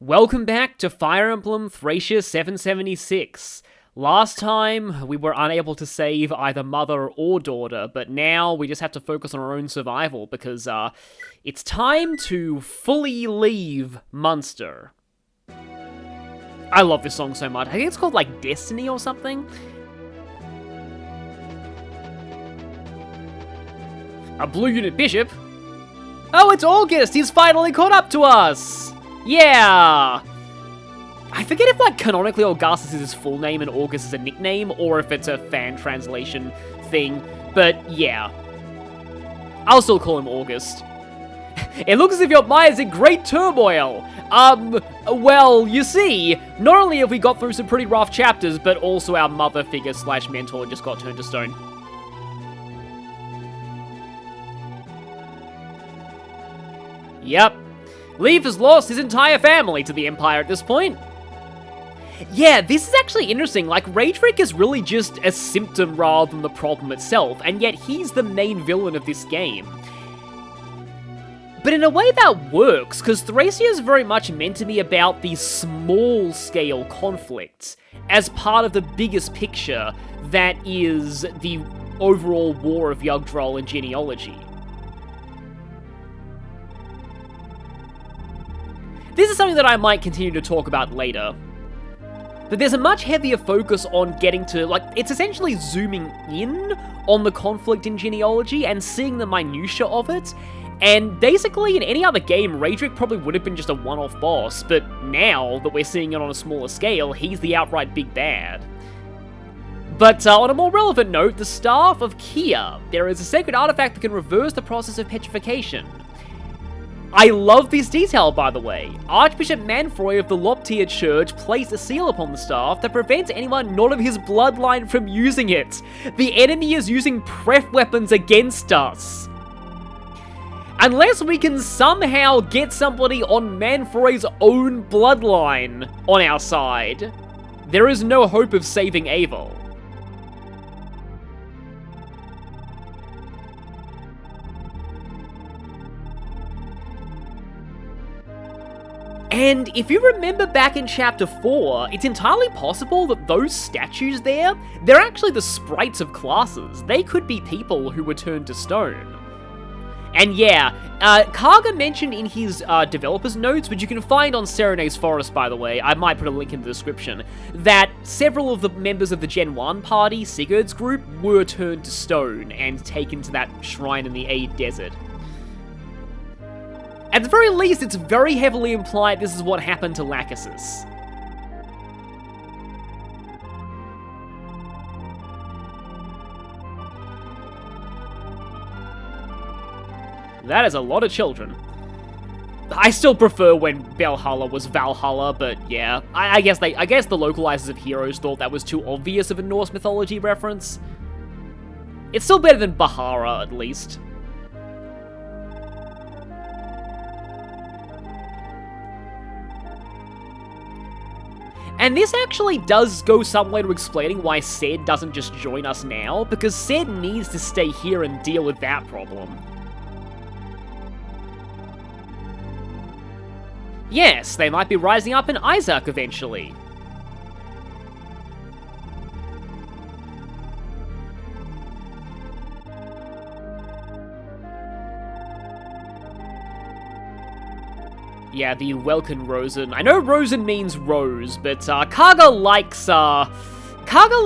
Welcome back to Fire Emblem Thracia 776. Last time, we were unable to save either mother or daughter, but now we just have to focus on our own survival, because, it's time to fully leave Munster. I love this song so much. I think it's called, like, Destiny or something. A blue unit bishop? Oh, it's August! He's finally caught up to us! Yeah! I forget if, like, canonically Augustus is his full name and August is a nickname, or if it's a fan translation thing, but yeah. I'll still call him August. It looks as if your mind is in great turmoil! Well, you see, not only have we got through some pretty rough chapters, but also our mother figure / mentor just got turned to stone. Yep. Leif has lost his entire family to the Empire at this point. Yeah, this is actually interesting. Like, Ragebrick is really just a symptom rather than the problem itself, and yet he's the main villain of this game. But in a way that works, because Thracia is very much meant to be about these small-scale conflicts as part of the biggest picture that is the overall war of Yggdrasil and genealogy. This is something that I might continue to talk about later. But there's a much heavier focus on getting to, like, it's essentially zooming in on the conflict in genealogy and seeing the minutiae of it. And basically, in any other game, Ragebrick probably would have been just a one-off boss, but now that we're seeing it on a smaller scale, he's the outright big bad. But on a more relevant note, the Staff of Kia. There is a sacred artifact that can reverse the process of petrification. I love this detail, by the way. Archbishop Manfroy of the Loptia Church placed a seal upon the staff that prevents anyone not of his bloodline from using it. The enemy is using pref weapons against us. Unless we can somehow get somebody on Manfroy's own bloodline on our side, there is no hope of saving Avil. And if you remember back in Chapter 4, it's entirely possible that those statues there, they're actually the sprites of classes. They could be people who were turned to stone. And yeah, Karga mentioned in his developer's notes, which you can find on Serenae's Forest, by the way, I might put a link in the description, that several of the members of the Gen 1 party, Sigurd's group, were turned to stone and taken to that shrine in the Aid Desert. At the very least, it's very heavily implied this is what happened to Lachesis. That is a lot of children. I still prefer when Valhalla was Valhalla, but yeah. I guess the localizers of Heroes thought that was too obvious of a Norse mythology reference. It's still better than Bahara, at least. And this actually does go some way to explaining why Ced doesn't just join us now, because Ced needs to stay here and deal with that problem. Yes, they might be rising up in Isaac eventually. Yeah, the Welkin Rosen. I know Rosen means rose, but Karga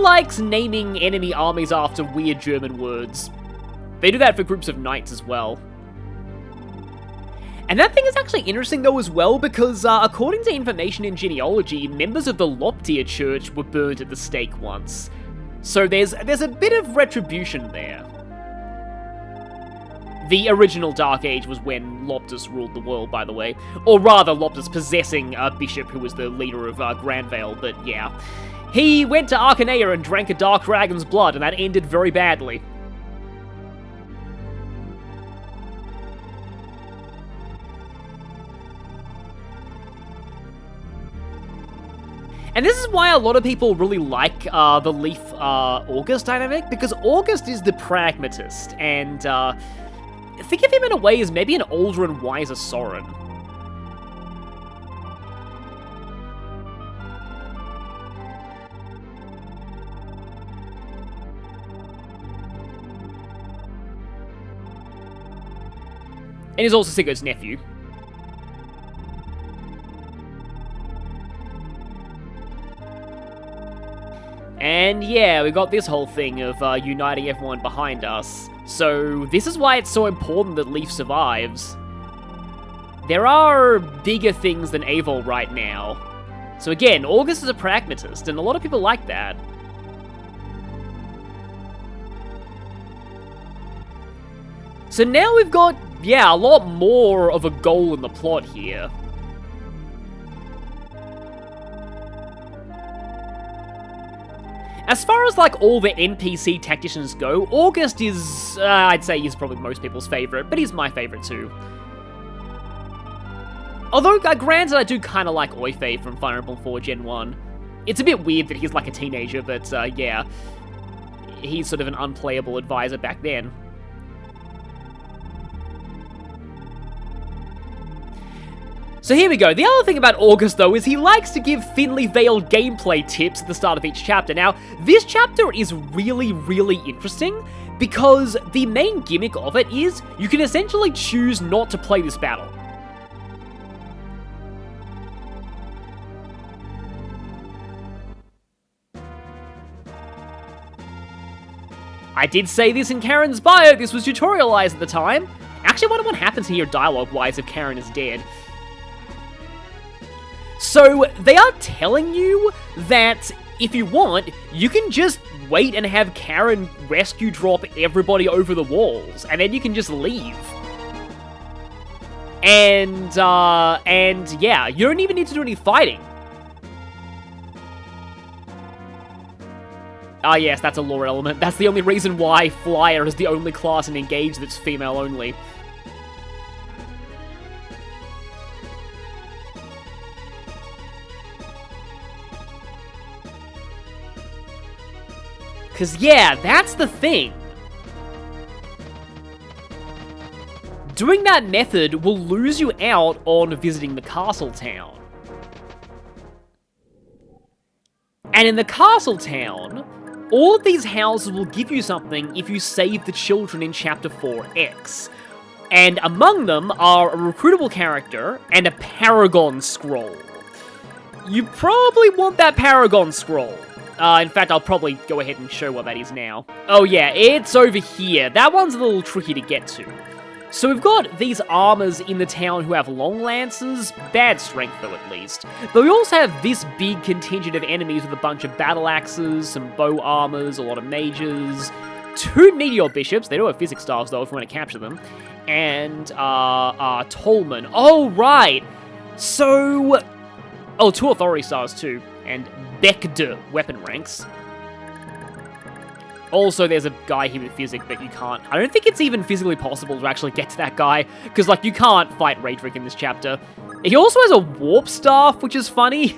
likes naming enemy armies after weird German words. They do that for groups of knights as well. And that thing is actually interesting though as well, because according to information in genealogy, members of the Loptia Church were burned at the stake once. So there's a bit of retribution there. The original Dark Age was when Loptus ruled the world, by the way. Or rather, Loptus possessing a bishop who was the leader of Grandvale, but yeah. He went to Arcanea and drank a dark dragon's blood, and that ended very badly. And this is why a lot of people really like the Leif-August dynamic, because August is the pragmatist, and think of him in a way as maybe an older and wiser Soren. And he's also Sigurd's nephew. And yeah, we got this whole thing of uniting everyone behind us. So this is why it's so important that Leif survives. There are bigger things than Avol right now. So again, August is a pragmatist, and a lot of people like that. So now we've got, yeah, a lot more of a goal in the plot here. As far as, like, all the NPC tacticians go, August is, I'd say he's probably most people's favourite, but he's my favourite too. Although, granted, I do kind of like Oyfei from Fire Emblem 4 Gen 1. It's a bit weird that he's like a teenager, but, yeah. He's sort of an unplayable advisor back then. So here we go. The other thing about August, though, is he likes to give thinly veiled gameplay tips at the start of each chapter. Now, this chapter is really, really interesting because the main gimmick of it is you can essentially choose not to play this battle. I did say this in Karen's bio, this was tutorialized at the time. Actually, I wonder what happens here dialogue-wise if Karen is dead. So, they are telling you that, if you want, you can just wait and have Karen rescue drop everybody over the walls, and then you can just leave. And yeah, you don't even need to do any fighting. Ah yes, that's a lore element. That's the only reason why Flyer is the only class in Engage that's female only. Because, yeah, that's the thing. Doing that method will lose you out on visiting the castle town. And in the castle town, all of these houses will give you something if you save the children in Chapter 4X. And among them are a recruitable character and a Paragon Scroll. You probably want that Paragon Scroll. In fact, I'll probably go ahead and show what that is now. Oh yeah, it's over here. That one's a little tricky to get to. So we've got these armors in the town who have long lances, bad strength though at least. But we also have this big contingent of enemies with a bunch of battle axes, some bow armors, a lot of mages, 2 meteor bishops, they do have physics staffs though if we want to capture them, and Tolman. Oh right! So... oh, 2 authority stars too, and Bekd weapon ranks. Also, there's a guy here with physic, but you can't... I don't think it's even physically possible to actually get to that guy, because, like, you can't fight Raedric in this chapter. He also has a warp staff, which is funny.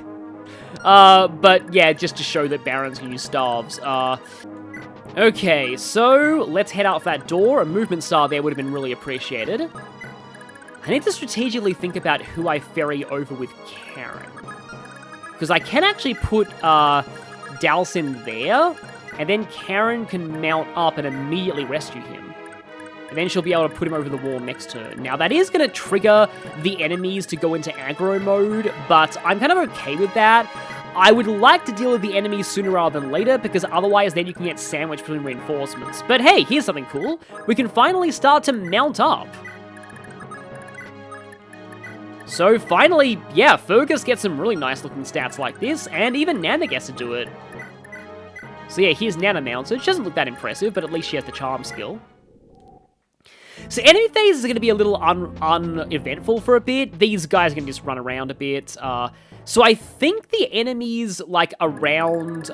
But, yeah, just to show that barons can use staves. Okay, so let's head out that door. A movement star there would have been really appreciated. I need to strategically think about who I ferry over with Karen. Because I can actually put Dalsin there, and then Karen can mount up and immediately rescue him. And then she'll be able to put him over the wall next turn. Now, that is going to trigger the enemies to go into aggro mode, but I'm kind of okay with that. I would like to deal with the enemies sooner rather than later, because otherwise then you can get sandwiched between reinforcements. But hey, here's something cool. We can finally start to mount up. So finally, yeah, Fergus gets some really nice looking stats like this, and even Nana gets to do it. So yeah, here's Nana mounted. She doesn't look that impressive, but at least she has the charm skill. So enemy phase is going to be a little uneventful for a bit. These guys are going to just run around a bit. So I think the enemies, like, around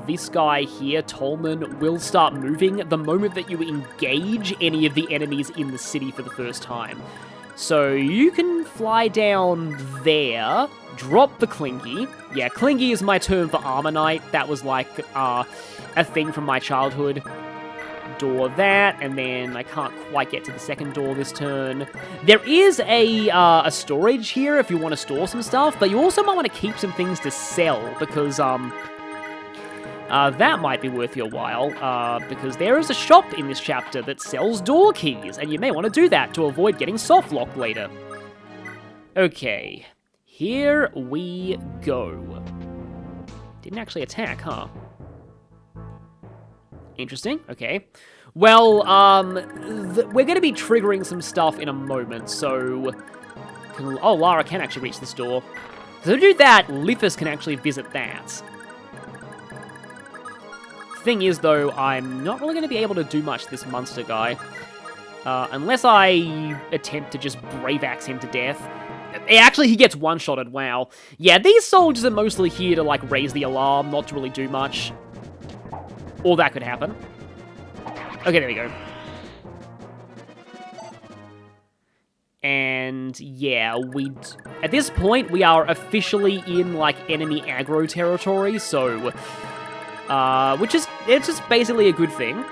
this guy here, Tolman, will start moving the moment that you engage any of the enemies in the city for the first time. So you can fly down there, drop the Clingy. Yeah, Clingy is my term for Armor Knight. That was like a thing from my childhood. Door that, and then I can't quite get to the second door this turn. There is a storage here if you want to store some stuff, but you also might want to keep some things to sell, because, That might be worth your while, because there is a shop in this chapter that sells door keys, and you may want to do that to avoid getting soft-locked later. Okay, here we go. Didn't actually attack, huh? Interesting, okay. Well, we're going to be triggering some stuff in a moment, so... Oh, Lara can actually reach this door. So to do that, Leif can actually visit that. Thing is, though, I'm not really going to be able to do much to this monster guy. Unless I attempt to just Brave Axe him to death. Actually, he gets one-shotted, wow. Yeah, these soldiers are mostly here to, like, raise the alarm, not to really do much. Or that could happen. Okay, there we go. And, yeah, at this point, we are officially in, like, enemy aggro territory, so... it's just basically a good thing.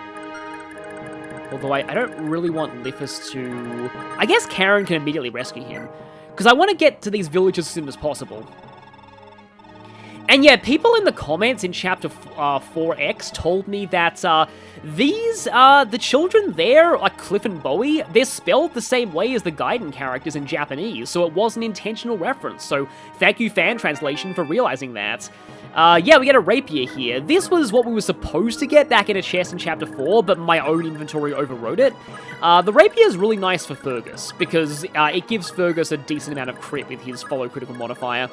Although I don't really want Leif to... I guess Karen can immediately rescue him. Because I want to get to these villages as soon as possible. And yeah, people in the comments in Chapter 4X told me that the children there, like Cliff and Bowie, they're spelled the same way as the Gaiden characters in Japanese, so it was an intentional reference. So thank you, fan translation, for realizing that. Yeah, we get a rapier here. This was what we were supposed to get back in a chest in Chapter 4, but my own inventory overrode it. The rapier is really nice for Fergus, because it gives Fergus a decent amount of crit with his follow critical modifier.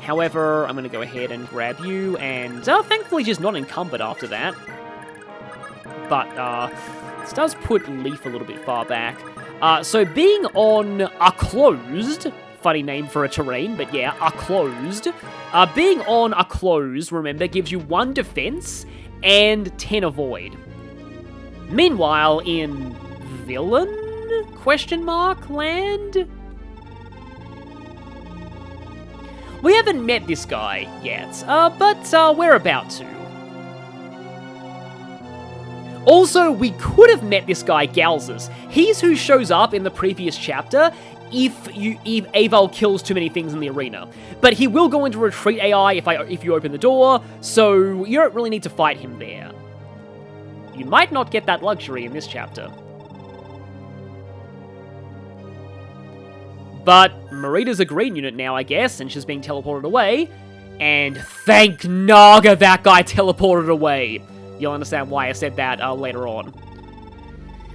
However, I'm going to go ahead and grab you, and thankfully just not encumbered after that. But this does put Leif a little bit far back. So being on a closed... Funny name for a terrain, but yeah, a closed. Being on a closed, remember, gives you 1 defense and 10 avoid. Meanwhile, in villain? Question mark land? We haven't met this guy yet, but we're about to. Also, we could have met this guy, Galzus. He's who shows up in the previous chapter if Aval kills too many things in the arena. But he will go into retreat AI if you open the door, so you don't really need to fight him there. You might not get that luxury in this chapter. But Marita's a green unit now, I guess, and she's being teleported away. And thank Naga that guy teleported away. You'll understand why I said that later on.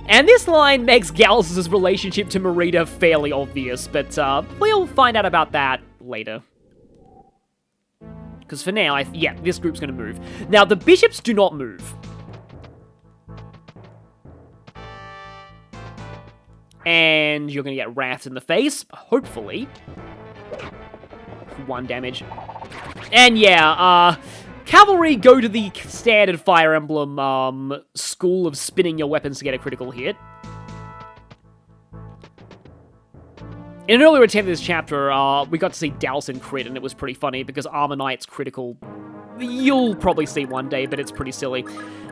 And this line makes Galzus' relationship to Marita fairly obvious, but we'll find out about that later. Because for now, yeah, this group's going to move. Now, the bishops do not move. And you're going to get wrathed in the face, hopefully. 1 damage. And yeah, Cavalry go to the standard Fire Emblem school of spinning your weapons to get a critical hit. In an earlier attempt in this chapter, we got to see Dalsin crit, and it was pretty funny, because Armor Knight's critical... You'll probably see one day, but it's pretty silly.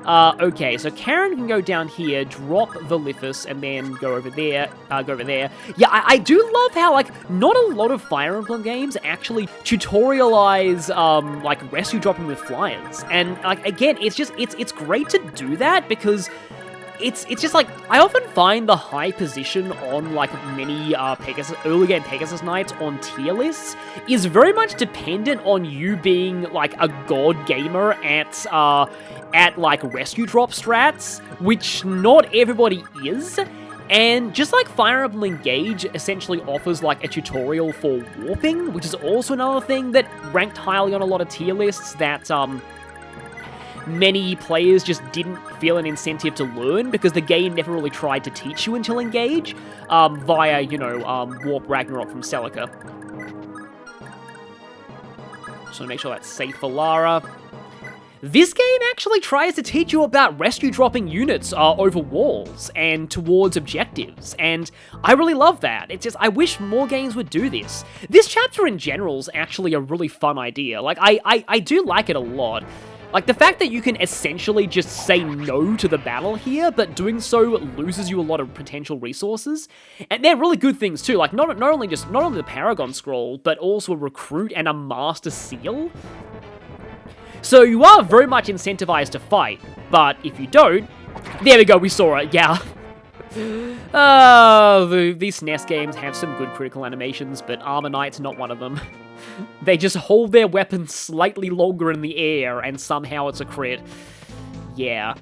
Okay, so Karen can go down here, drop the Leif, and then go over there, Yeah, I do love how, like, not a lot of Fire Emblem games actually tutorialize, like, rescue dropping with flyers. And, like, again, it's great to do that, because... It's just like, I often find the high position on, like, many early game Pegasus Knights on tier lists is very much dependent on you being, like, a god gamer at like, rescue drop strats, which not everybody is. And just like Fire Emblem Engage essentially offers, like, a tutorial for warping, which is also another thing that ranked highly on a lot of tier lists that, many players just didn't feel an incentive to learn because the game never really tried to teach you until Engage, via, you know, Warp Ragnarok from Celica. Just want to make sure that's safe for Lara. This game actually tries to teach you about rescue dropping units over walls and towards objectives, and I really love that. It's just, I wish more games would do this. This chapter in general is actually a really fun idea. Like, I do like it a lot. Like, the fact that you can essentially just say no to the battle here, but doing so loses you a lot of potential resources. And they're really good things too, like not only the Paragon Scroll, but also a Recruit and a Master Seal. So you are very much incentivized to fight, but if you don't... There we go, we saw it, yeah. These SNES games have some good critical animations, but Armor Knight's not one of them. They just hold their weapons slightly longer in the air, and somehow it's a crit. Yeah.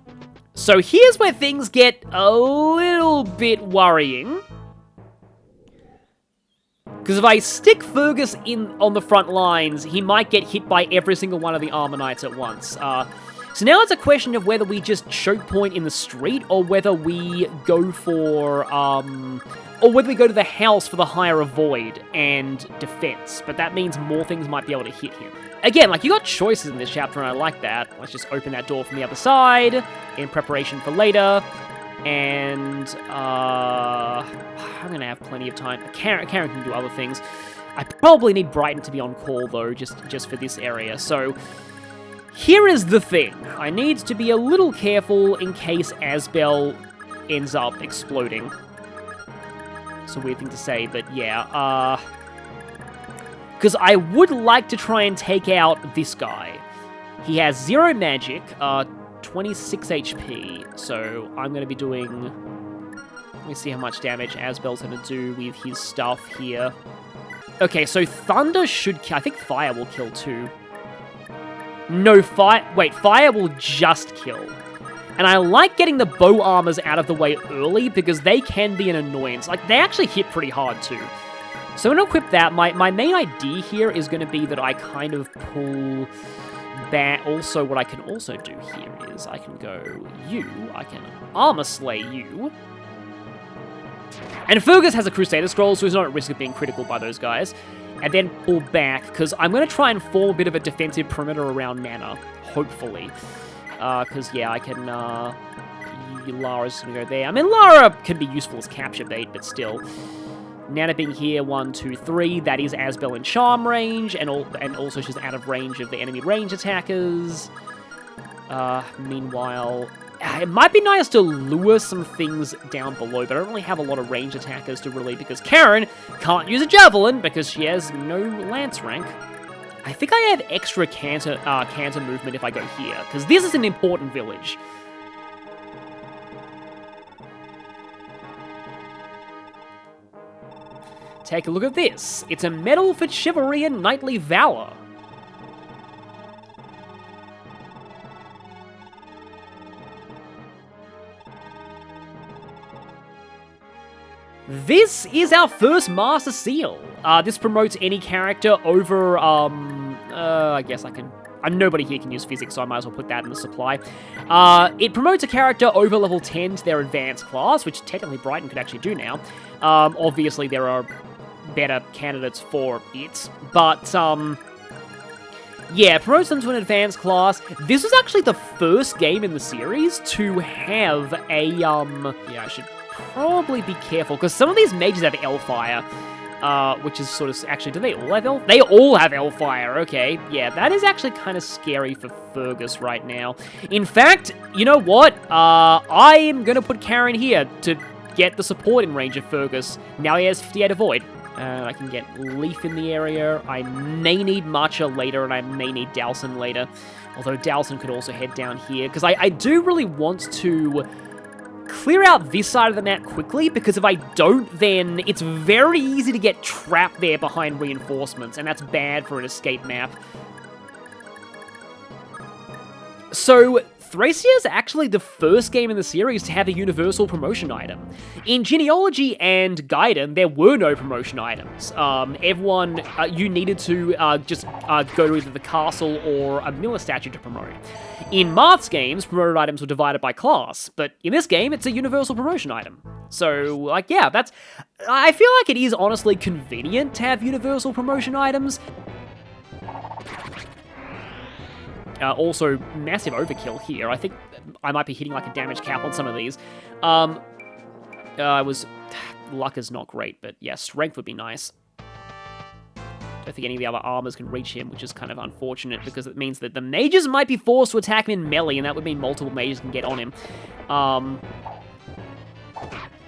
So here's where things get a little bit worrying. Because if I stick Fergus in on the front lines, he might get hit by every single one of the Armor Knights at once. So now it's a question of whether we just choke point in the street, or whether we go for, or whether we go to the house for the higher avoid and defense. But that means more things might be able to hit him. Again, like, you got choices in this chapter, and I like that. Let's just open that door from the other side, in preparation for later. And, I'm gonna have plenty of time. Karen can do other things. I probably need Brighton to be on call, though, just for this area. So, here is the thing. I need to be a little careful in case Asbel ends up exploding. It's a weird thing to say, but yeah, because I would like to try and take out this guy. He has 0 magic, 26 HP, so I'm going to be doing... Let me see how much damage Asbel's going to do with his stuff here. Okay, so Thunder should kill... I think Fire will kill too. No, Fire will just kill. And I like getting the bow armors out of the way early, because they can be an annoyance. Like, they actually hit pretty hard too. So I'm going to equip that. My main idea here is going to be that I kind of pull back. Also, what I can also do here is I can go you. I can armor slay you. And Fergus has a Crusader Scroll, so he's not at risk of being critical by those guys. And then pull back, because I'm going to try and form a bit of a defensive perimeter around Nana, hopefully. Because, yeah, I can... Lara's going to go there. I mean, Lara can be useful as capture bait, but still... Nana being here, 1, 2, 3, that is Asbel in charm range, and also she's out of range of the enemy range attackers. Meanwhile, it might be nice to lure some things down below, but I don't really have a lot of range attackers to really, because Karen can't use a javelin because she has no lance rank. I think I have extra canter movement if I go here, because this is an important village. Take a look at this. It's a medal for chivalry and knightly valor. This is our first Master Seal. This promotes any character over, I guess I can... nobody here can use physics, so I might as well put that in the supply. It promotes a character over level 10 to their advanced class, which technically Brighton could actually do now. Obviously, there are better candidates for it, but, yeah, promotes them to an advanced class. This was actually the first game in the series to have a, yeah, I should probably be careful, because some of these mages have Hellfire, which is sort of, actually, do they all have Hellfire? They all have Hellfire, okay. Yeah, that is actually kind of scary for Fergus right now. In fact, you know what? I am going to put Karen here to get the support in range of Fergus. Now he has 58 Avoid. I can get Leif in the area. I may need Marcha later, and I may need Dowson later. Although Dowson could also head down here, because I do really want to clear out this side of the map quickly, because if I don't, then it's very easy to get trapped there behind reinforcements, and that's bad for an escape map. So, Thracia is actually the first game in the series to have a universal promotion item. In Genealogy and Gaiden, there were no promotion items. Everyone, you needed to just go to either the castle or a Miller statue to promote. In Marth's games, promoted items were divided by class, but in this game, it's a universal promotion item. So, like, yeah, that's... I feel like it is honestly convenient to have universal promotion items. Also, massive overkill here. I think I might be hitting like a damage cap on some of these. Luck is not great, but yeah, strength would be nice. Don't think any of the other armors can reach him, which is kind of unfortunate, because it means that the mages might be forced to attack him in melee, and that would mean multiple mages can get on him.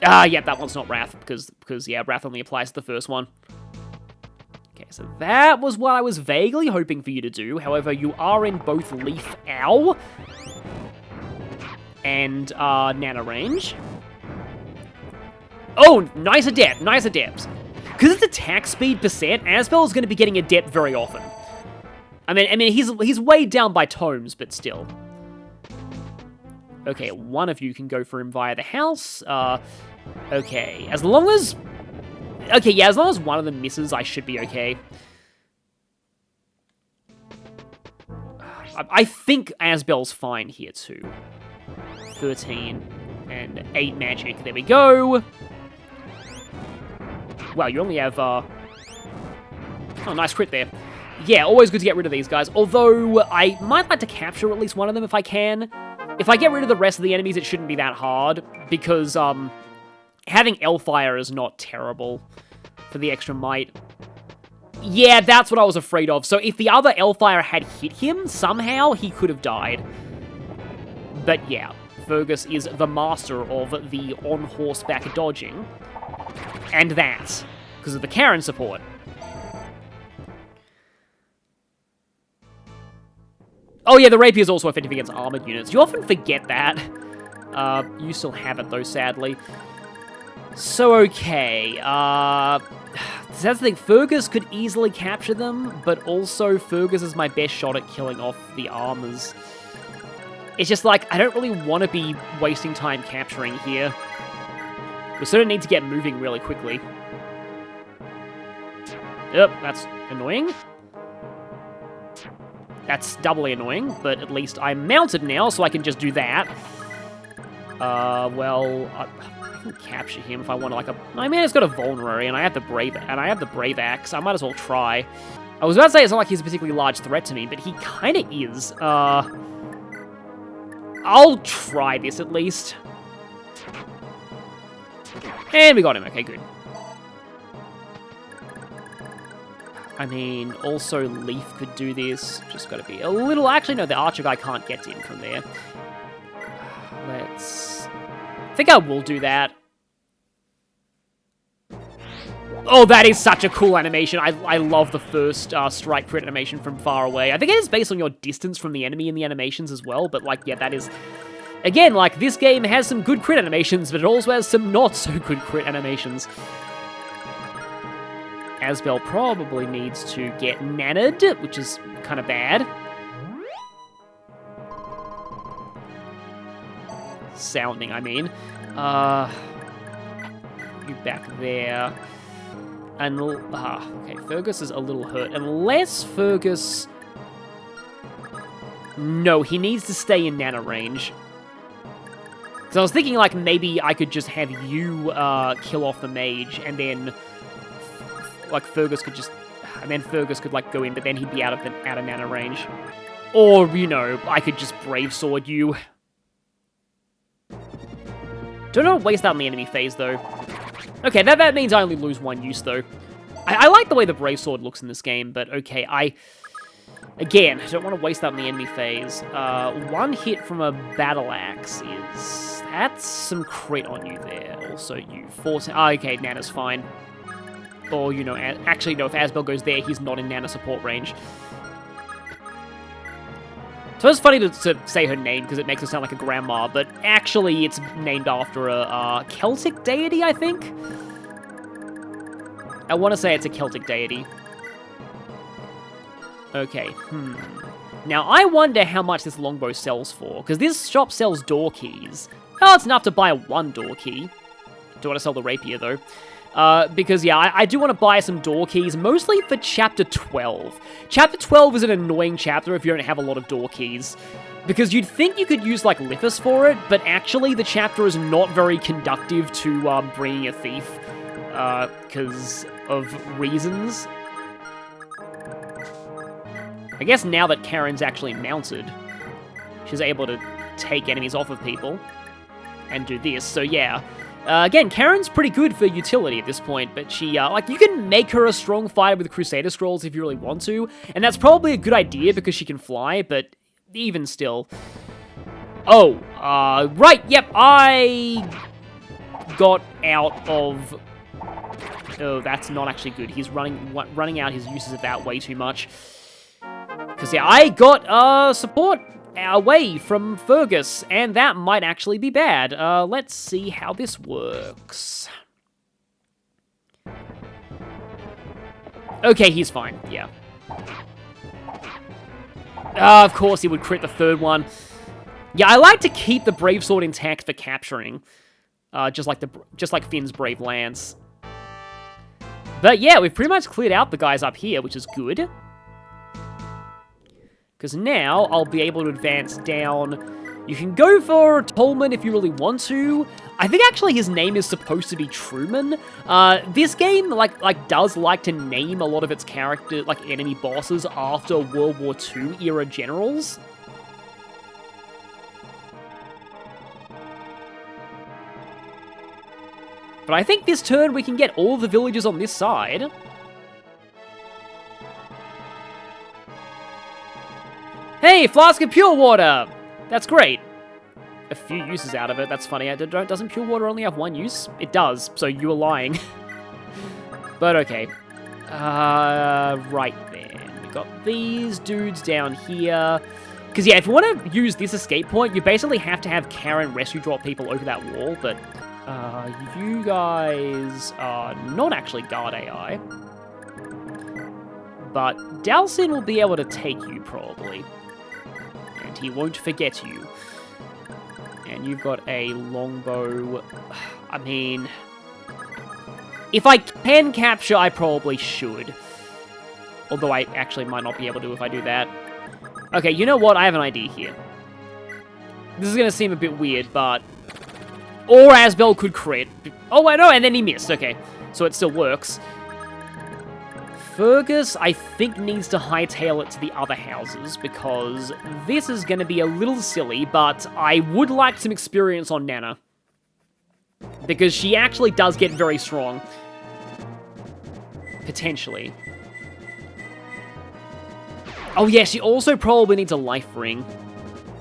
Yeah, that one's not Wrath, because yeah, Wrath only applies to the first one. Okay, so that was what I was vaguely hoping for you to do. However, you are in both Leaf Ow and Nana range. Oh, nice adept, nice adept. Because it's attack speed percent, Asbel is going to be getting adept very often. I mean, he's weighed down by tomes, but still. Okay, one of you can go for him via the house. Okay, as long as... Okay, yeah, as long as one of them misses, I should be okay. I think Asbel's fine here, too. 13 and 8 magic. There we go. Wow, you only have, Oh, nice crit there. Yeah, always good to get rid of these guys. Although, I might like to capture at least one of them if I can. If I get rid of the rest of the enemies, it shouldn't be that hard. Because, having Elfire is not terrible for the extra might. Yeah, that's what I was afraid of. So if the other Elfire had hit him, somehow he could have died. But yeah, Fergus is the master of the on-horseback dodging. And that, because of the Karen support. Oh yeah, the Rapier is also effective against armored units. You often forget that. You still have it though, sadly. So, okay, that's the thing, Fergus could easily capture them, but also Fergus is my best shot at killing off the armors. It's just like, I don't really want to be wasting time capturing here. We sort of need to get moving really quickly. Yep, that's annoying. That's doubly annoying, but at least I'm mounted now, so I can just do that. Well, I can capture him if I want to, like, I mean, it's got a vulnerary, and I have the Brave Axe. I might as well try. I was about to say it's not like he's a particularly large threat to me, but he kind of is. I'll try this at least. And we got him. Okay, good. I mean, also Leif could do this. Just got to be a little... Actually, no, the archer guy can't get in from there. Let's... I think I will do that. Oh, that is such a cool animation. I love the first strike crit animation from far away. I think it is based on your distance from the enemy in the animations as well, but, like, yeah, that is... Again, like, this game has some good crit animations, but it also has some not-so-good crit animations. Asbel probably needs to get nannered, which is kind of bad. Sounding, I mean. You back there. And, okay, Fergus is a little hurt. Unless Fergus... No, he needs to stay in nana range. So I was thinking, like, maybe I could just have you kill off the mage, and then, like, Fergus could just... And then Fergus could, like, go in, but then he'd be out of nana range. Or, you know, I could just Brave Sword you. Don't want to waste that on the enemy phase, though. Okay, that means I only lose one use, though. I like the way the Brave Sword looks in this game, but okay, again, I don't want to waste that on the enemy phase. One hit from a Battle Axe is... That's some crit on you there. Also, you 14... okay, Nana's fine. Or, you know, actually, no, if Asbel goes there, he's not in Nana support range. So it's funny to say her name, because it makes her sound like a grandma, but actually it's named after a Celtic deity, I think? I want to say it's a Celtic deity. Okay, Now, I wonder how much this longbow sells for, because this shop sells door keys. Oh, it's enough to buy one door key. Do want to sell the rapier, though. Because, yeah, I do want to buy some door keys, mostly for Chapter 12. Chapter 12 is an annoying chapter if you don't have a lot of door keys. Because you'd think you could use, like, Lithus for it, but actually the chapter is not very conductive to bringing a thief. Because of reasons. I guess now that Karen's actually mounted, she's able to take enemies off of people and do this, so yeah. Again, Karen's pretty good for utility at this point, but she, like, you can make her a strong fighter with Crusader Scrolls if you really want to, and that's probably a good idea because she can fly, but even still. Oh, right, yep, I got out of Oh, that's not actually good. He's running out his uses of that way too much. Because, yeah, I got support away from Fergus, and that might actually be bad. Let's see how this works. Okay, he's fine, yeah. Of course he would crit the third one. Yeah, I like to keep the Brave Sword intact for capturing. Just like Finn's Brave Lance. But yeah, we've pretty much cleared out the guys up here, which is good. Because now I'll be able to advance down. You can go for Tolman if you really want to. I think actually his name is supposed to be Truman. This game does like to name a lot of its enemy bosses after World War II era generals. But I think this turn we can get all the villagers on this side. Hey, flask of pure water! That's great. A few uses out of it, that's funny. Doesn't pure water only have one use? It does, so you were lying. But okay. Right then. We got these dudes down here. Because yeah, if you want to use this escape point, you basically have to have Karen rescue drop people over that wall, but you guys are not actually guard AI. But Dalsin will be able to take you, probably. And he won't forget you. And you've got a longbow. I mean, if I can capture, I probably should. Although I actually might not be able to if I do that. Okay, you know what? I have an idea here. This is going to seem a bit weird, but... Or Asbel could crit. Oh, wait, no, and then he missed. Okay, so it still works. Fergus, I think, needs to hightail it to the other houses, because this is going to be a little silly, but I would like some experience on Nana. Because she actually does get very strong. Potentially. Oh yeah, she also probably needs a life ring.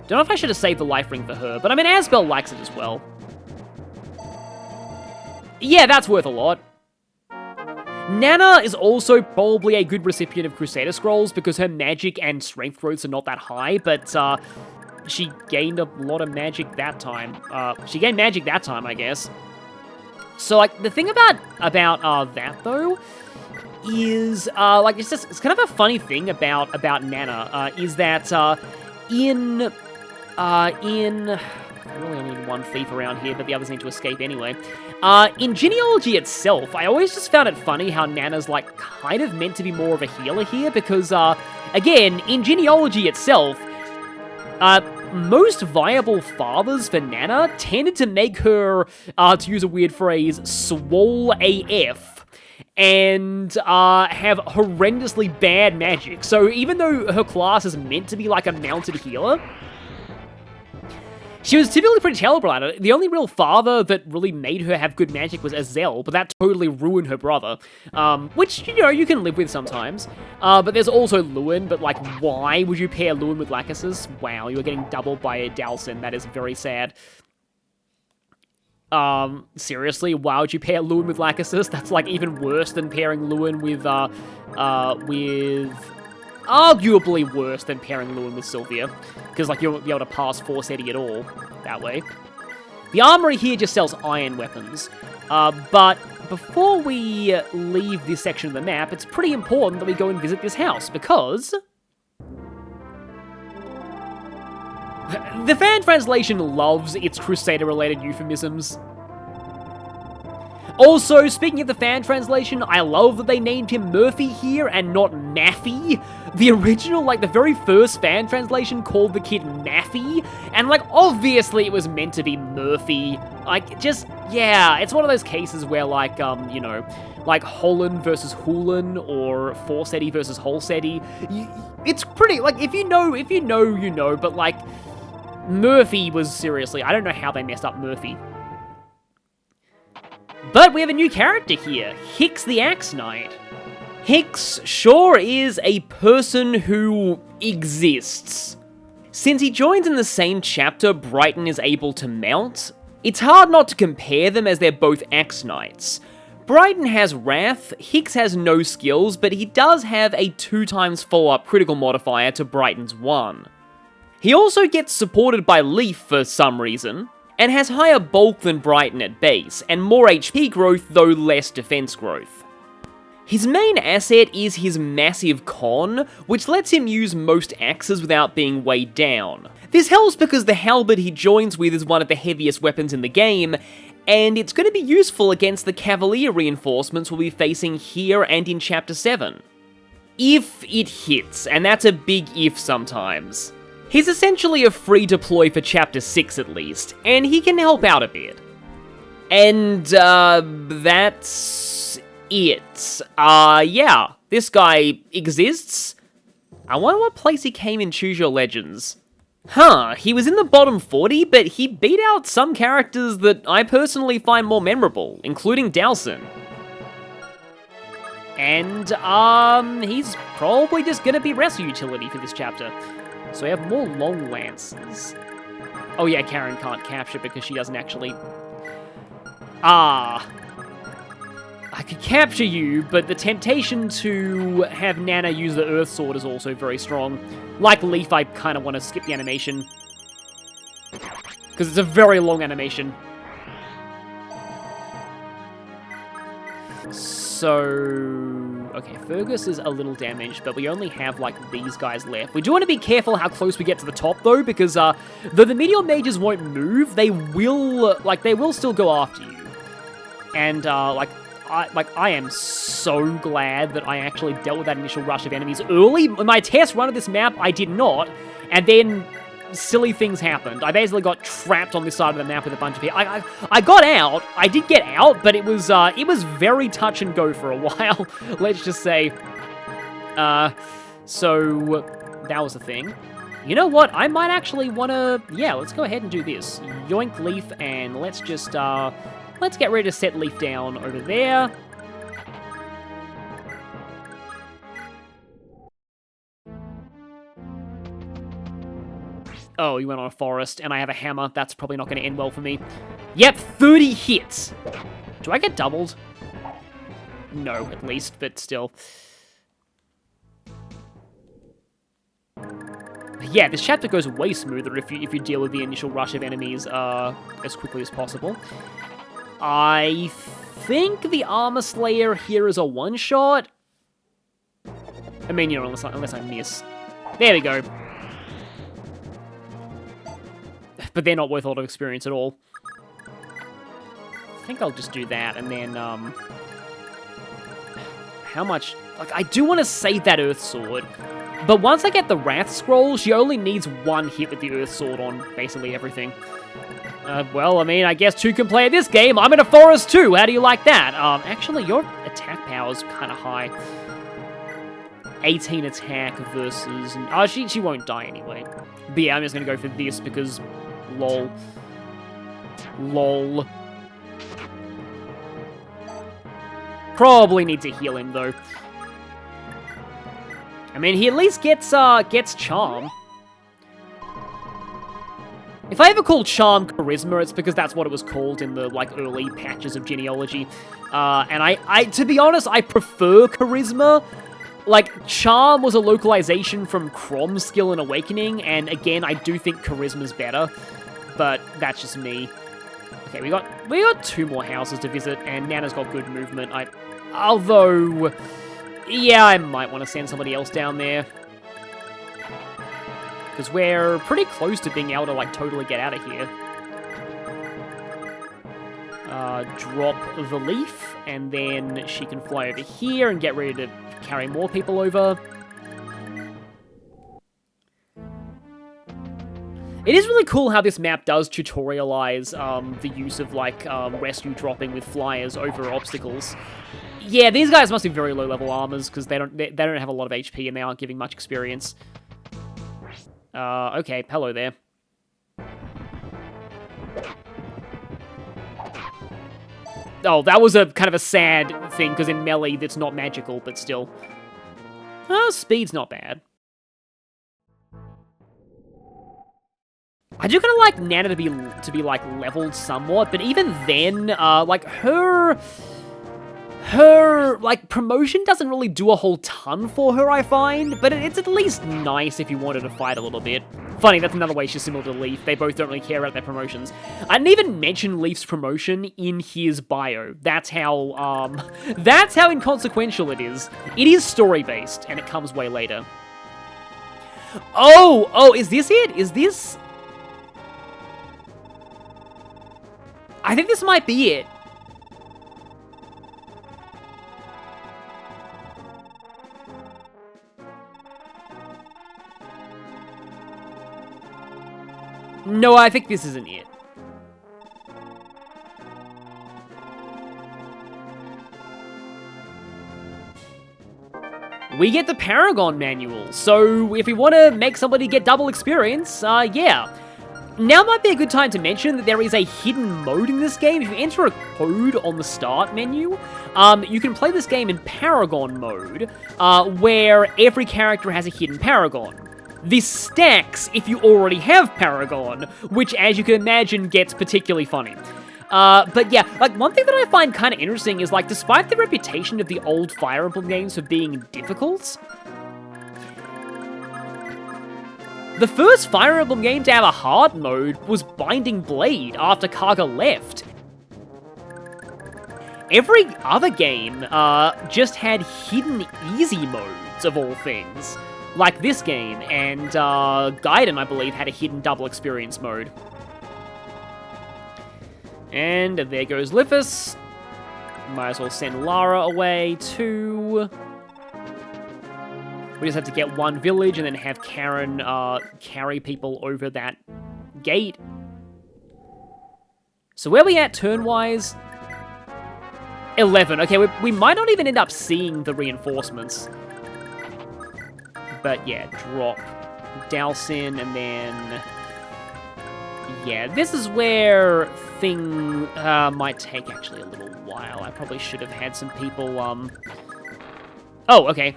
Don't know if I should have saved the life ring for her, but I mean, Asbel likes it as well. Yeah, that's worth a lot. Nana is also probably a good recipient of Crusader Scrolls because her magic and strength growths are not that high, but she gained a lot of magic that time. She gained magic that time, I guess. So, like, the thing about that, though, is, it's kind of a funny thing about Nana, is that, I really only need one thief around here, but the others need to escape anyway. In Genealogy itself, I always just found it funny how Nana's, like, kind of meant to be more of a healer here, because, again, in Genealogy itself, most viable fathers for Nana tended to make her, to use a weird phrase, swole AF, and have horrendously bad magic. So even though her class is meant to be like a mounted healer, she was typically pretty terrible at it. The only real father that really made her have good magic was Azel, but that totally ruined her brother. Which, you know, you can live with sometimes. But there's also Lewin, but, like, why would you pair Lewin with Lachesis? Wow, you were getting doubled by a Dalsin. That is very sad. Seriously, why would you pair Lewin with Lachesis? That's, like, even worse than pairing Lewin with arguably worse than pairing Lewin with Sylvia, because, like, you won't be able to pass Force Eddie at all that way. The armory here just sells iron weapons, but before we leave this section of the map, it's pretty important that we go and visit this house, because the fan translation loves its Crusader-related euphemisms. Also, speaking of the fan translation, I love that they named him Murphy here and not Maffy. The original, like, the very first fan translation called the kid Maffy, and, like, obviously it was meant to be Murphy. Like, just, yeah, it's one of those cases where, like, you know, like Holland versus Hoolan, or Forsetti versus Holsetti. It's pretty, like, if you know, you know, but, like, Murphy was, seriously, I don't know how they messed up Murphy. But we have a new character here, Hicks the Axe Knight. Hicks sure is a person who exists. Since he joins in the same chapter Brighton is able to mount, it's hard not to compare them as they're both Axe Knights. Brighton has Wrath, Hicks has no skills, but he does have a 2x follow-up critical modifier to Brighton's 1. He also gets supported by Leif for some reason, and has higher bulk than Brighton at base, and more HP growth though less defense growth. His main asset is his massive con, which lets him use most axes without being weighed down. This helps because the halberd he joins with is one of the heaviest weapons in the game, and it's going to be useful against the cavalier reinforcements we'll be facing here and in Chapter 7. If it hits, and that's a big if sometimes. He's essentially a free deploy for Chapter 6 at least, and he can help out a bit. And, that's it. Yeah, this guy exists. I wonder what place he came in Choose Your Legends. Huh, he was in the bottom 40, but he beat out some characters that I personally find more memorable, including Dowson. And, he's probably just gonna be rescue utility for this chapter. So we have more long lances. Oh yeah, Karen can't capture because she doesn't actually... I could capture you, but the temptation to have Nana use the Earth Sword is also very strong. Like Leif, I kind of want to skip the animation. Because it's a very long animation. So... okay, Fergus is a little damaged, but we only have, like, these guys left. We do want to be careful how close we get to the top, though, because, though the Meteor Mages won't move, they will still go after you. And, I am so glad that I actually dealt with that initial rush of enemies early. In my test run of this map, I did not, and then silly things happened. I basically got trapped on this side of the map with a bunch of people. I got out. I did get out, but it was very touch and go for a while. Let's just say. So that was the thing. You know what? I might actually want to. Yeah, let's go ahead and do this. Yoink Leif, and let's just let's get ready to set Leif down over there. Oh, he went on a forest, and I have a hammer. That's probably not going to end well for me. Yep, 30 hits. Do I get doubled? No, at least, but still. Yeah, this chapter goes way smoother if you deal with the initial rush of enemies as quickly as possible. I think the Armor Slayer here is a one-shot. I mean, you know, unless I miss. There we go. But they're not worth a lot of experience at all. I think I'll just do that, and then, how much... like, I do want to save that Earth Sword, but once I get the Wrath Scroll, she only needs one hit with the Earth Sword on basically everything. Well, I mean, I guess two can play this game. I'm in a forest too. How do you like that? Actually, your attack power is kind of high. 18 attack versus... oh, she won't die anyway. But yeah, I'm just going to go for this because... lol. Lol. Probably need to heal him, though. I mean, he at least gets Charm. If I ever call Charm Charisma, it's because that's what it was called in the, like, early patches of Genealogy. And I to be honest, I prefer Charisma. Like, Charm was a localization from Crom's skill in Awakening, and again, I do think Charisma's better. But that's just me. Okay, we got two more houses to visit, and Nana's got good movement. Although, yeah, I might want to send somebody else down there. Because we're pretty close to being able to, like, totally get out of here. Drop the Leaf, and then she can fly over here and get ready to carry more people over. It is really cool how this map does tutorialize the use of, like, rescue dropping with flyers over obstacles. Yeah, these guys must be very low-level armors, because they don't have a lot of HP and they aren't giving much experience. Okay, hello there. Oh, that was a kind of a sad thing, because in Melee, it's not magical, but still. Speed's not bad. I do kind of like Nana to be like leveled somewhat, but even then, like her her, like, promotion doesn't really do a whole ton for her, I find, but it's at least nice if you wanted to fight a little bit. Funny, that's another way she's similar to Leif. They both don't really care about their promotions. I didn't even mention Leif's promotion in his bio. That's how inconsequential it is. It is story-based, and it comes way later. Oh, is this it? Is this... I think this might be it. No, I think this isn't it. We get the Paragon manual, so if we want to make somebody get double experience, yeah. Now might be a good time to mention that there is a hidden mode in this game. If you enter a code on the start menu, you can play this game in Paragon mode, where every character has a hidden Paragon. This stacks if you already have Paragon, which, as you can imagine, gets particularly funny. But yeah, like, one thing that I find kind of interesting is, like, despite the reputation of the old Fire Emblem games for being difficult, the first Fire Emblem game to have a hard mode was Binding Blade after Kaga left. Every other game just had hidden easy modes, of all things. Like this game, and Gaiden, I believe, had a hidden double experience mode. And there goes Lithus. Might as well send Lara away too. We just have to get one village and then have Karen carry people over that gate. So where are we at turn-wise? 11. Okay, we might not even end up seeing the reinforcements. But yeah, drop Dalsin, and then... yeah, this is where thing might take actually a little while. I probably should have had some people, Oh, okay.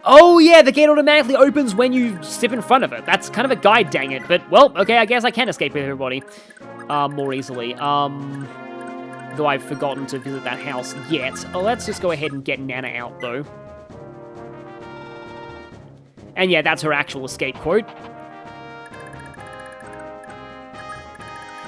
Oh yeah, the gate automatically opens when you step in front of it. That's kind of a guide, dang it. But, well, okay, I guess I can escape with everybody more easily. Though I've forgotten to visit that house yet. Oh, let's just go ahead and get Nana out, though. And yeah, that's her actual escape quote.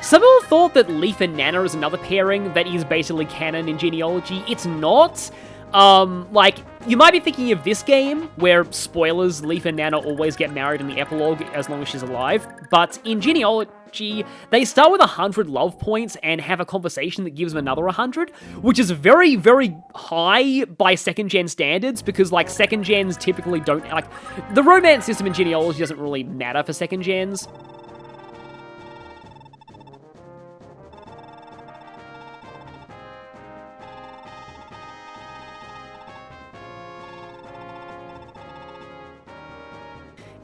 Some people thought that Leif and Nana is another pairing that is basically canon in genealogy. It's not. Like, you might be thinking of this game, where, spoilers, Leif and Nana always get married in the epilogue as long as she's alive, but in genealogy, they start with 100 love points and have a conversation that gives them another 100, which is very, very high by second-gen standards, because, like, second-gens typically don't, like, the romance system in genealogy doesn't really matter for second-gens.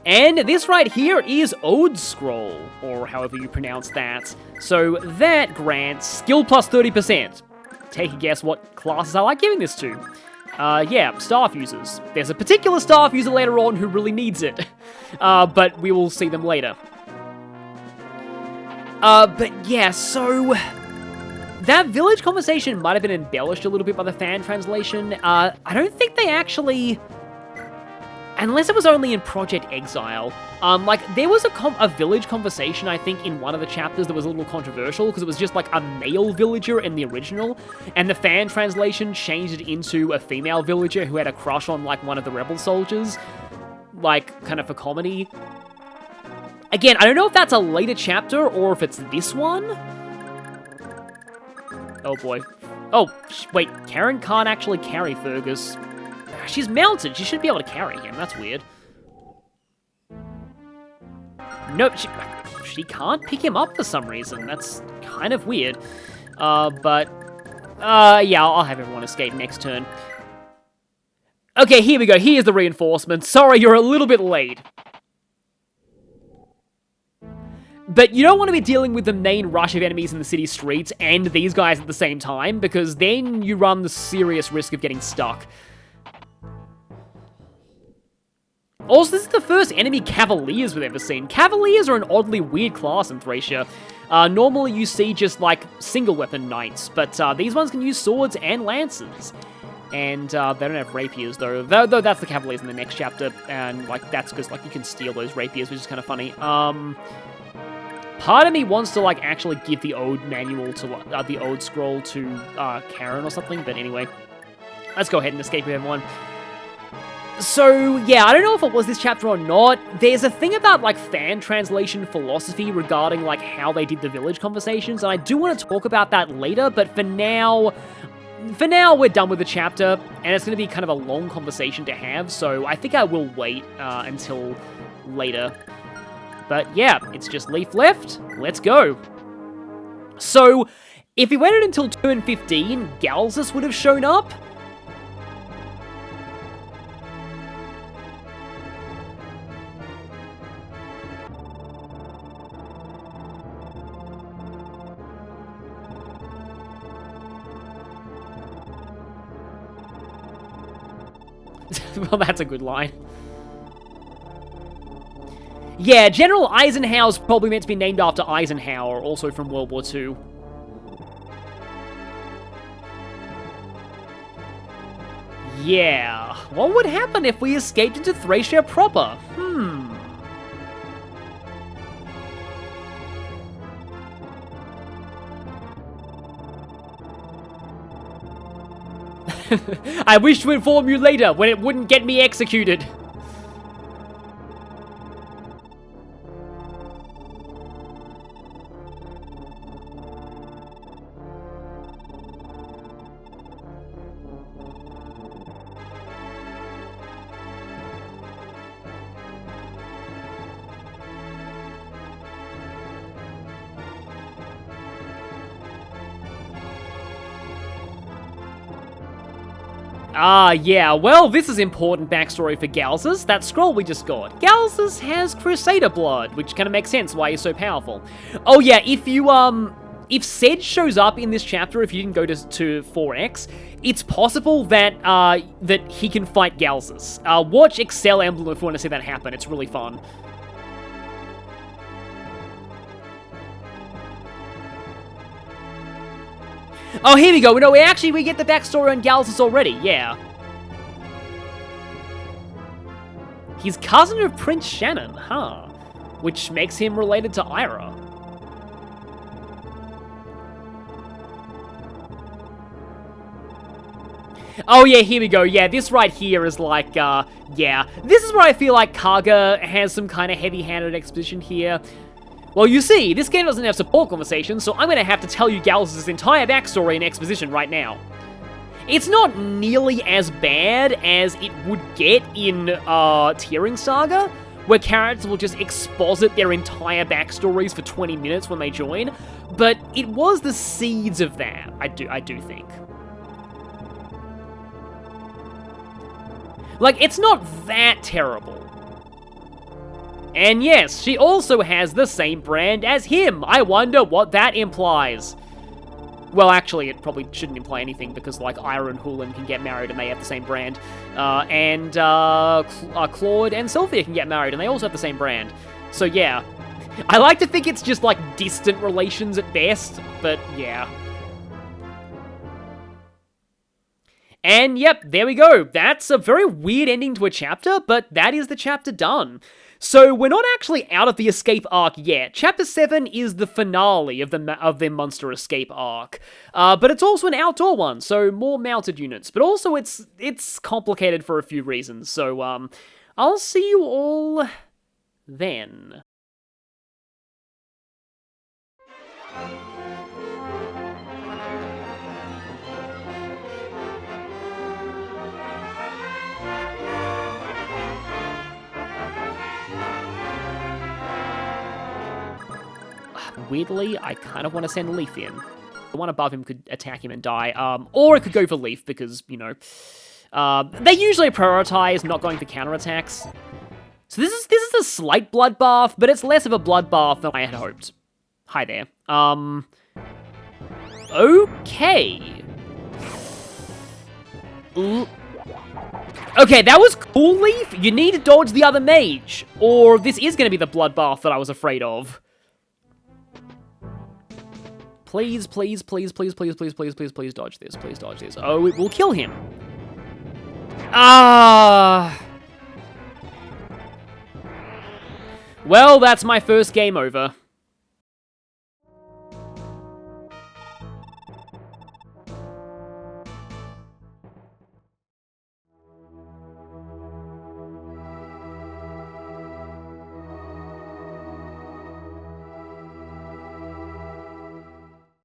And this right here is Ode Scroll, or however you pronounce that. So that grants skill plus 30%. Take a guess what classes I like giving this to. Yeah, staff users. There's a particular staff user later on who really needs it, but we will see them later. But yeah, so... that village conversation might have been embellished a little bit by the fan translation. I don't think they actually... unless it was only in Project Exile. Like, there was a village conversation, I think, in one of the chapters that was a little controversial, because it was just, like, a male villager in the original, and the fan translation changed it into a female villager who had a crush on, like, one of the rebel soldiers, like, kind of for comedy. Again, I don't know if that's a later chapter, or if it's this one. Oh, boy. Oh, wait, Karen can't actually carry Fergus. She's mounted. She should be able to carry him. That's weird. Nope, she can't pick him up for some reason. That's kind of weird. Yeah, I'll have everyone escape next turn. Okay, here we go. Here's the reinforcement. Sorry, you're a little bit late. But you don't want to be dealing with the main rush of enemies in the city streets and these guys at the same time, because then you run the serious risk of getting stuck. Also, this is the first enemy Cavaliers we've ever seen. Cavaliers are an oddly weird class in Thracia. Normally you see just, like, single weapon knights, but these ones can use swords and lances. And they don't have rapiers, though. Though that's the Cavaliers in the next chapter, and, like, that's because, like, you can steal those rapiers, which is kind of funny. Part of me wants to, like, actually give the Ode manual to, the Ode scroll to Karen or something, but anyway. Let's go ahead and escape with everyone. So, yeah, I don't know if it was this chapter or not. There's a thing about, like, fan translation philosophy regarding, like, how they did the village conversations, and I do want to talk about that later, but for now, we're done with the chapter, and it's going to be kind of a long conversation to have, so I think I will wait until later. But yeah, it's just Leif left. Let's go. So, if we waited until turn 15, Galzus would have shown up. Well, that's a good line. Yeah, General Eisenhower's probably meant to be named after Eisenhower, also from World War II. Yeah, what would happen if we escaped into Thracia proper? I wish to inform you later when it wouldn't get me executed. Yeah, well, this is important backstory for Galzus, that scroll we just got. Galzus has Crusader blood, which kind of makes sense why he's so powerful. Oh yeah, if Sedge shows up in this chapter, if you didn't go to 4X, it's possible that, that he can fight Galzus. Watch Excel Emblem if you want to see that happen, it's really fun. Oh, here we go. No, we get the backstory on Galzus already. Yeah. He's cousin of Prince Shannon, huh? Which makes him related to Ira. Oh, yeah, here we go. Yeah, this right here is like, yeah. This is where I feel like Kaga has some kind of heavy-handed exposition here. Well, you see, this game doesn't have support conversations, so I'm going to have to tell you Galzus' entire backstory and exposition right now. It's not nearly as bad as it would get in Tearing Saga, where characters will just exposit their entire backstories for 20 minutes when they join, but it was the seeds of that, I do think. Like, it's not that terrible. And yes, she also has the same brand as him. I wonder what that implies. Well, actually, it probably shouldn't imply anything, because, like, Ira and Hulin can get married and they have the same brand. Claude and Sylvia can get married and they also have the same brand. So, yeah. I like to think it's just, like, distant relations at best, but yeah. And, yep, there we go. That's a very weird ending to a chapter, but that is the chapter done. So we're not actually out of the escape arc yet. Chapter 7 is the finale of their monster escape arc. But it's also an outdoor one, so more mounted units. But also it's complicated for a few reasons, so I'll see you all then. Weirdly, I kind of want to send Leif in. The one above him could attack him and die, or it could go for Leif because, you know, they usually prioritize not going for counterattacks. So this is a slight bloodbath, but it's less of a bloodbath than I had hoped. Hi there. Okay. Okay, that was cool, Leif. You need to dodge the other mage, or this is going to be the bloodbath that I was afraid of. Please, please, please, please, please, please, please, please, please dodge this. Please dodge this. Oh, it will kill him. Ah. Well, that's my first game over.